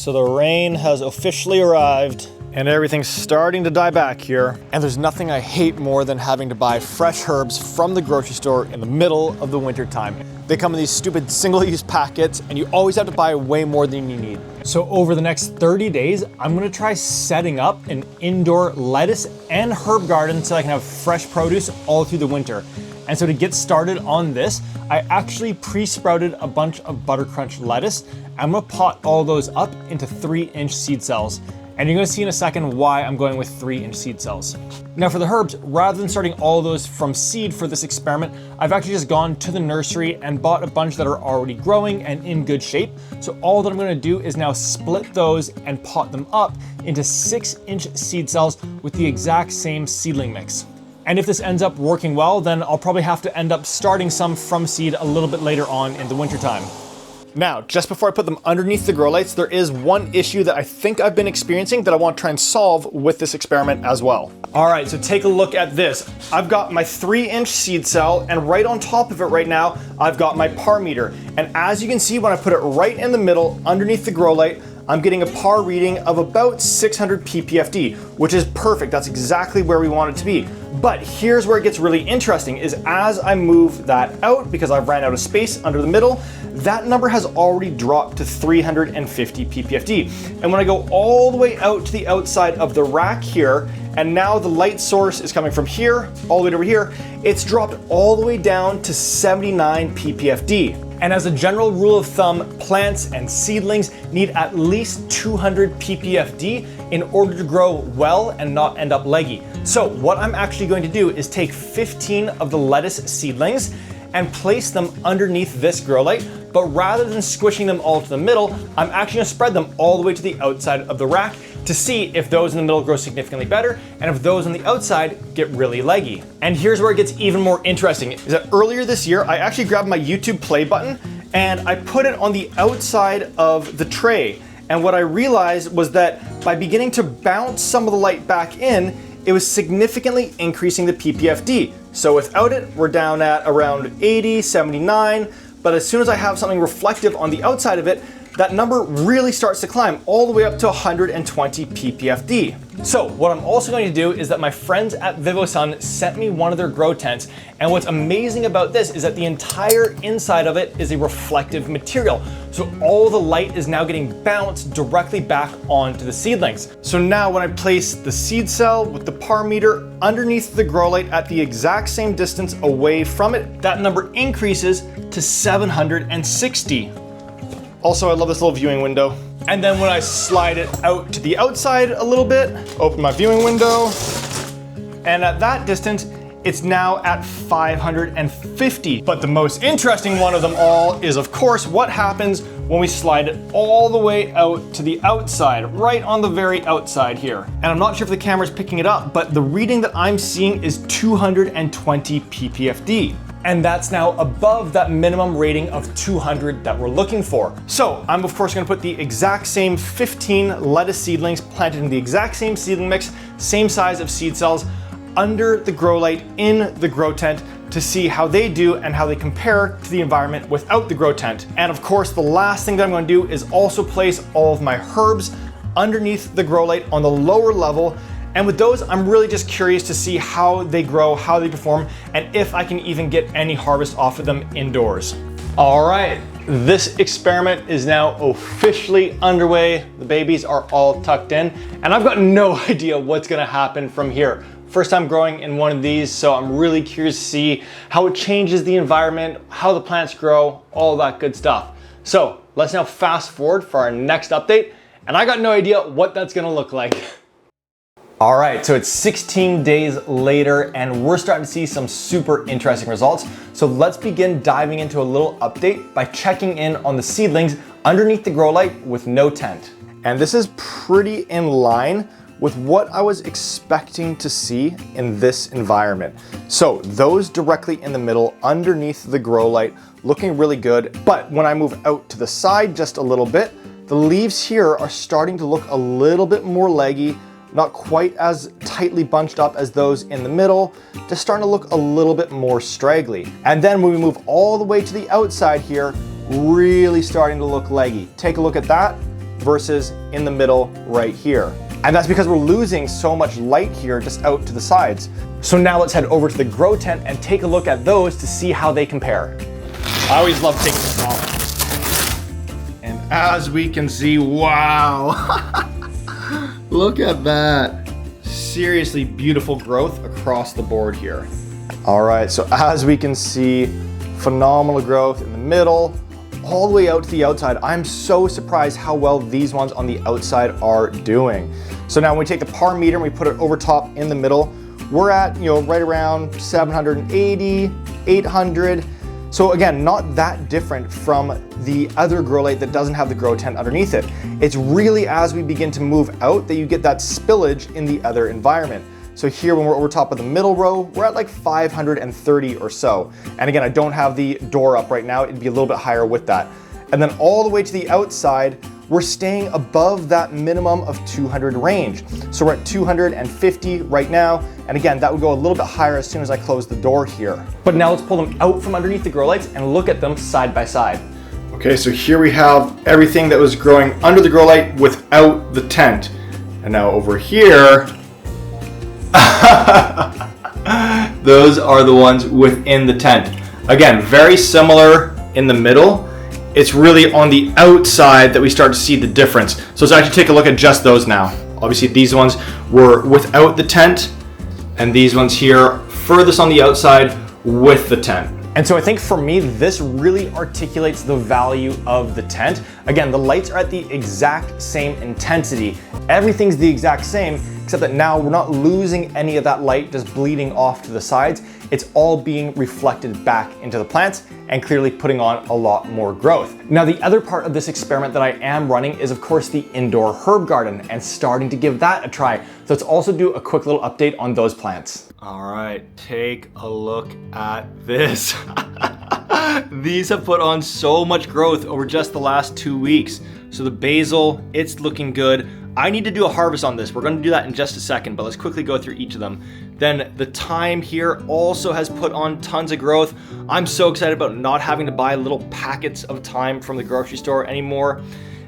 So the rain has officially arrived and everything's starting to die back here. And there's nothing I hate more than having to buy fresh herbs from the grocery store in the middle of the winter time. They come in these stupid single-use packets and you always have to buy way more than you need. So over the next 30 days, I'm gonna try setting up an indoor lettuce and herb garden so I can have fresh produce all through the winter. And so to get started on this, I actually pre-sprouted a bunch of Butter Crunch lettuce. I'm gonna pot all those up into 3-inch seed cells. And you're gonna see in a second why I'm going with 3-inch seed cells. Now for the herbs, rather than starting all those from seed for this experiment, I've actually just gone to the nursery and bought a bunch that are already growing and in good shape. So all that I'm gonna do is now split those and pot them up into 6-inch seed cells with the exact same seedling mix. And if this ends up working well, then I'll probably have to end up starting some from seed a little bit later on in the wintertime. Now, just before I put them underneath the grow lights, there is one issue that I think I've been experiencing that I want to try and solve with this experiment as well. All right, so take a look at this. I've got my 3-inch seed cell, and right on top of it right now, I've got my par meter. And as you can see, when I put it right in the middle underneath the grow light, I'm getting a par reading of about 600 ppfd, which is perfect. That's exactly where we want it to be. But here's where it gets really interesting is as I move that out, because I've ran out of space under the middle, that number has already dropped to 350 ppfd. And when I go all the way out to the outside of the rack here, and now the light source is coming from here, all the way over here, it's dropped all the way down to 79 ppfd. And as a general rule of thumb, plants and seedlings need at least 200 ppfd in order to grow well and not end up leggy. So what I'm actually going to do is take 15 of the lettuce seedlings and place them underneath this grow light, but rather than squishing them all to the middle, I'm actually gonna spread them all the way to the outside of the rack to see if those in the middle grow significantly better and if those on the outside get really leggy. And here's where it gets even more interesting, is that earlier this year, I actually grabbed my YouTube play button and I put it on the outside of the tray. And what I realized was that by beginning to bounce some of the light back in, it was significantly increasing the ppfd. So without it, we're down at around 80, 79, but as soon as I have something reflective on the outside of it, that number really starts to climb all the way up to 120 ppfd. So what I'm also going to do is that my friends at Vivosun sent me one of their grow tents, and what's amazing about this is that the entire inside of it is a reflective material. So all the light is now getting bounced directly back onto the seedlings. So now when I place the seed cell with the par meter underneath the grow light at the exact same distance away from it, that number increases to 760. Also, I love this little viewing window. And then when I slide it out to the outside a little bit, open my viewing window, and at that distance, it's now at 550. But the most interesting one of them all is, of course, what happens when we slide it all the way out to the outside, right on the very outside here. And I'm not sure if the camera's picking it up, but the reading that I'm seeing is 220 ppfd. And that's now above that minimum rating of 200 that we're looking for. So I'm of course gonna put the exact same 15 lettuce seedlings planted in the exact same seedling mix, same size of seed cells, under the grow light in the grow tent to see how they do and how they compare to the environment without the grow tent. And of course, the last thing that I'm gonna do is also place all of my herbs underneath the grow light on the lower level. And with those, I'm really just curious to see how they grow, how they perform, and if I can even get any harvest off of them indoors. All right, this experiment is now officially underway. The babies are all tucked in, and I've got no idea what's gonna happen from here. First time growing in one of these, so I'm really curious to see how it changes the environment, how the plants grow, all that good stuff. So let's now fast forward for our next update, and I got no idea what that's gonna look like. All right, so it's 16 days later and we're starting to see some super interesting results. So let's begin diving into a little update by checking in on the seedlings underneath the grow light with no tent. And this is pretty in line with what I was expecting to see in this environment. So those directly in the middle underneath the grow light looking really good. But when I move out to the side just a little bit, the leaves here are starting to look a little bit more leggy, not quite as tightly bunched up as those in the middle, just starting to look a little bit more straggly. And then when we move all the way to the outside here, really starting to look leggy. Take a look at that. versus in the middle right here. And that's because we're losing so much light here just out to the sides. So now let's head over to the grow tent and take a look at those to see how they compare. I always love taking this off. And as we can see, wow, look at that. Seriously beautiful growth across the board here. All right, so as we can see, phenomenal growth in the middle, all the way out to the outside. I'm so surprised how well these ones on the outside are doing. So now when we take the par meter and we put it over top in the middle, we're at, right around 780, 800. So again, not that different from the other grow light that doesn't have the grow tent underneath it. It's really as we begin to move out that you get that spillage in the other environment. So here when we're over top of the middle row, we're at like 530 or so. And again, I don't have the door up right now. It'd be a little bit higher with that. And then all the way to the outside, we're staying above that minimum of 200 range. So we're at 250 right now. And again, that would go a little bit higher as soon as I close the door here. But now let's pull them out from underneath the grow lights and look at them side by side. Okay, so here we have everything that was growing under the grow light without the tent. And now over here, those are the ones within the tent. Again, very similar in the middle. It's really on the outside that we start to see the difference. So let's actually take a look at just those now. Obviously these ones were without the tent, and these ones here furthest on the outside with the tent. And so I think for me, this really articulates the value of the tent. Again, the lights are at the exact same intensity. Everything's the exact same, except that now we're not losing any of that light just bleeding off to the sides. It's all being reflected back into the plants and clearly putting on a lot more growth. Now, the other part of this experiment that I am running is of course the indoor herb garden and starting to give that a try. So let's also do a quick little update on those plants. All right, take a look at this. These have put on so much growth over just the last 2 weeks. So the basil, it's looking good. I need to do a harvest on this. We're going to do that in just a second, but let's quickly go through each of them. Then the thyme here also has put on tons of growth. I'm so excited about not having to buy little packets of thyme from the grocery store anymore.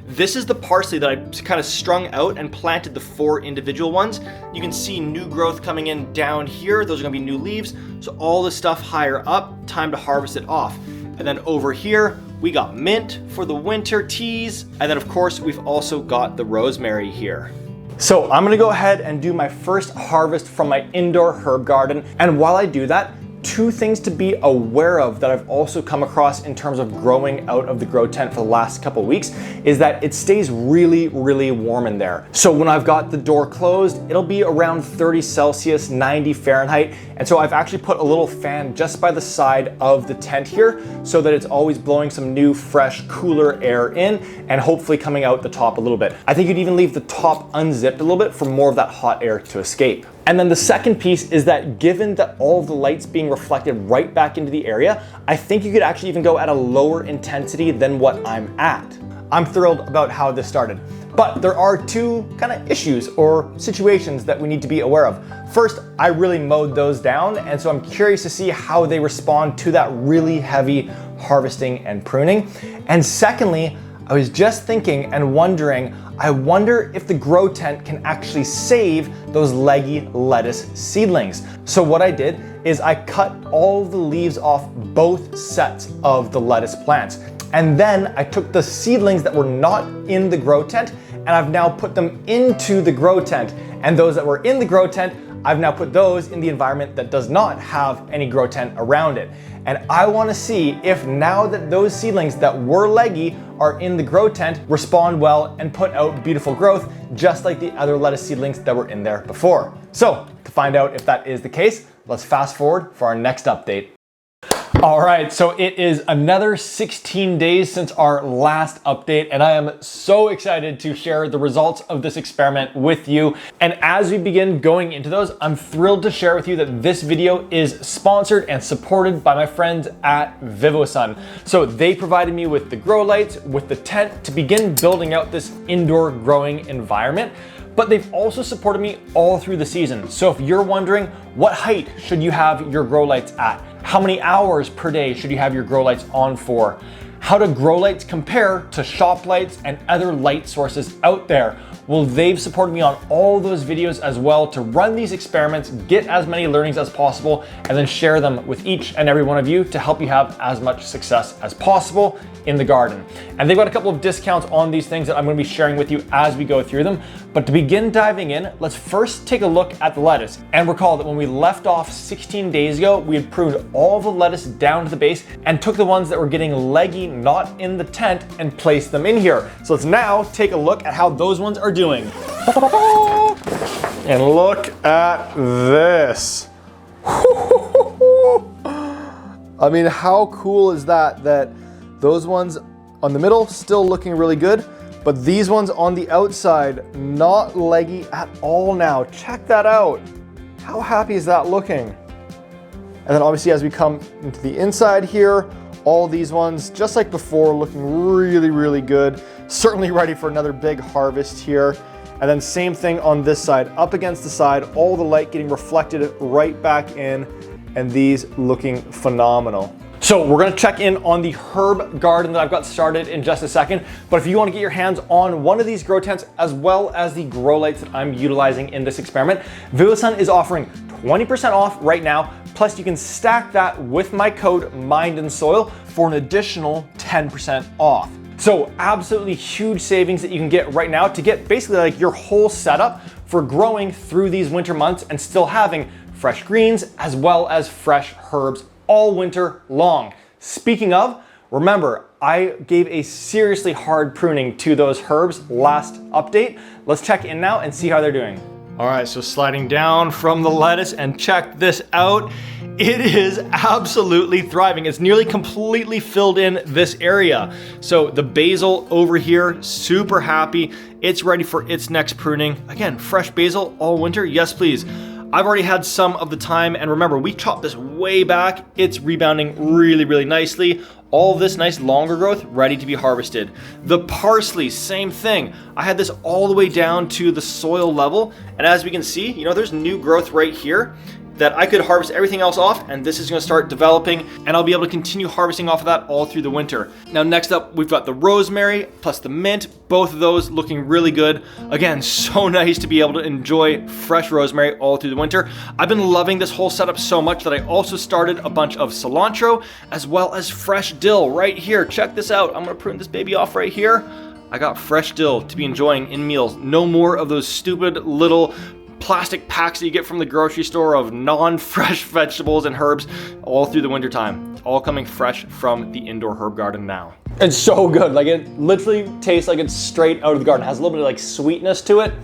This is the parsley that I kind of strung out and planted the 4 individual ones. You can see new growth coming in down here. Those are gonna be new leaves. So all the stuff higher up, time to harvest it off. And then over here, we got mint for the winter teas. And then of course, we've also got the rosemary here. So I'm gonna go ahead and do my first harvest from my indoor herb garden. And while I do that, 2 things to be aware of that I've also come across in terms of growing out of the grow tent for the last couple weeks is that it stays really, really warm in there. So when I've got the door closed, it'll be around 30 Celsius, 90 Fahrenheit. And so I've actually put a little fan just by the side of the tent here so that it's always blowing some new, fresh, cooler air in and hopefully coming out the top a little bit. I think you'd even leave the top unzipped a little bit for more of that hot air to escape. And then the second piece is that given that all of the light's being reflected right back into the area, I think you could actually even go at a lower intensity than what I'm at. I'm thrilled about how this started, but there are 2 kind of issues or situations that we need to be aware of. First, I really mowed those down, and so I'm curious to see how they respond to that really heavy harvesting and pruning. And secondly, I was just thinking and wondering, I wonder if the grow tent can actually save those leggy lettuce seedlings. So what I did is I cut all the leaves off both sets of the lettuce plants. And then I took the seedlings that were not in the grow tent and I've now put them into the grow tent. And those that were in the grow tent, I've now put those in the environment that does not have any grow tent around it. And I want to see if now that those seedlings that were leggy are in the grow tent respond well and put out beautiful growth, just like the other lettuce seedlings that were in there before. So to find out if that is the case, let's fast forward for our next update. All right, so it is another 16 days since our last update, and I am so excited to share the results of this experiment with you. And as we begin going into those, I'm thrilled to share with you that this video is sponsored and supported by my friends at VivoSun. So they provided me with the grow lights, with the tent to begin building out this indoor growing environment. But they've also supported me all through the season. So if you're wondering, what height should you have your grow lights at? How many hours per day should you have your grow lights on for? how do grow lights compare to shop lights and other light sources out there? Well, they've supported me on all those videos as well to run these experiments, get as many learnings as possible, and then share them with each and every one of you to help you have as much success as possible in the garden. And they've got a couple of discounts on these things that I'm going to be sharing with you as we go through them. But to begin diving in, let's first take a look at the lettuce. And recall that when we left off 16 days ago, we had pruned all the lettuce down to the base and took the ones that were getting leggy, not in the tent, and placed them in here. So let's now take a look at how those ones are doing. And look at this. I mean, how cool is that? That those ones on the middle still looking really good, but these ones on the outside not leggy at all now. Check that out. How happy is that looking? And then obviously as we come into the inside here, all these ones, just like before, looking really, really good. Certainly ready for another big harvest here. And then same thing on this side, up against the side, all the light getting reflected right back in, and these looking phenomenal. So we're gonna check in on the herb garden that I've got started in just a second. But if you wanna get your hands on one of these grow tents as well as the grow lights that I'm utilizing in this experiment, Vivasun is offering 20% off right now. Plus you can stack that with my code MINDANDSOIL for an additional 10% off. So absolutely huge savings that you can get right now to get basically like your whole setup for growing through these winter months and still having fresh greens as well as fresh herbs all winter long. Speaking of, remember, I gave a seriously hard pruning to those herbs last update. Let's check in now and see how they're doing. All right, so sliding down from the lettuce, and check this out. It is absolutely thriving. It's nearly completely filled in this area. So the basil over here, super happy. It's ready for its next pruning. Again, fresh basil all winter, yes please. I've already had some of the time, and remember, we chopped this way back. It's rebounding really, really nicely. All of this nice longer growth ready to be harvested. The parsley, same thing. I had this all the way down to the soil level, and as we can see, you know, there's new growth right here that I could harvest everything else off, and this is gonna start developing, and I'll be able to continue harvesting off of that all through the winter. Now next up, we've got the rosemary plus the mint, both of those looking really good. Again, so nice to be able to enjoy fresh rosemary all through the winter. I've been loving this whole setup so much that I also started a bunch of cilantro as well as fresh dill right here. Check this out. I'm gonna prune this baby off right here. I got fresh dill to be enjoying in meals. No more of those stupid little plastic packs that you get from the grocery store of non-fresh vegetables and herbs all through the winter time. All coming fresh from the indoor herb garden now. It's so good. Like, it literally tastes like it's straight out of the garden. It has a little bit of like sweetness to it.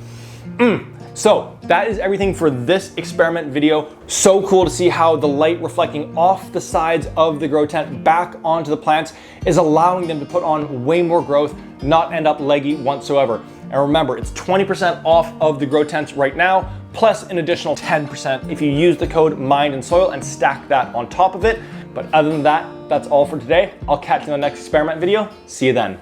So that is everything for this experiment video. So cool to see how the light reflecting off the sides of the grow tent back onto the plants is allowing them to put on way more growth, not end up leggy whatsoever. And remember, it's 20% off of the grow tents right now, plus an additional 10% if you use the code MINDANDSOIL and stack that on top of it. But other than that, that's all for today. I'll catch you in the next experiment video. See you then.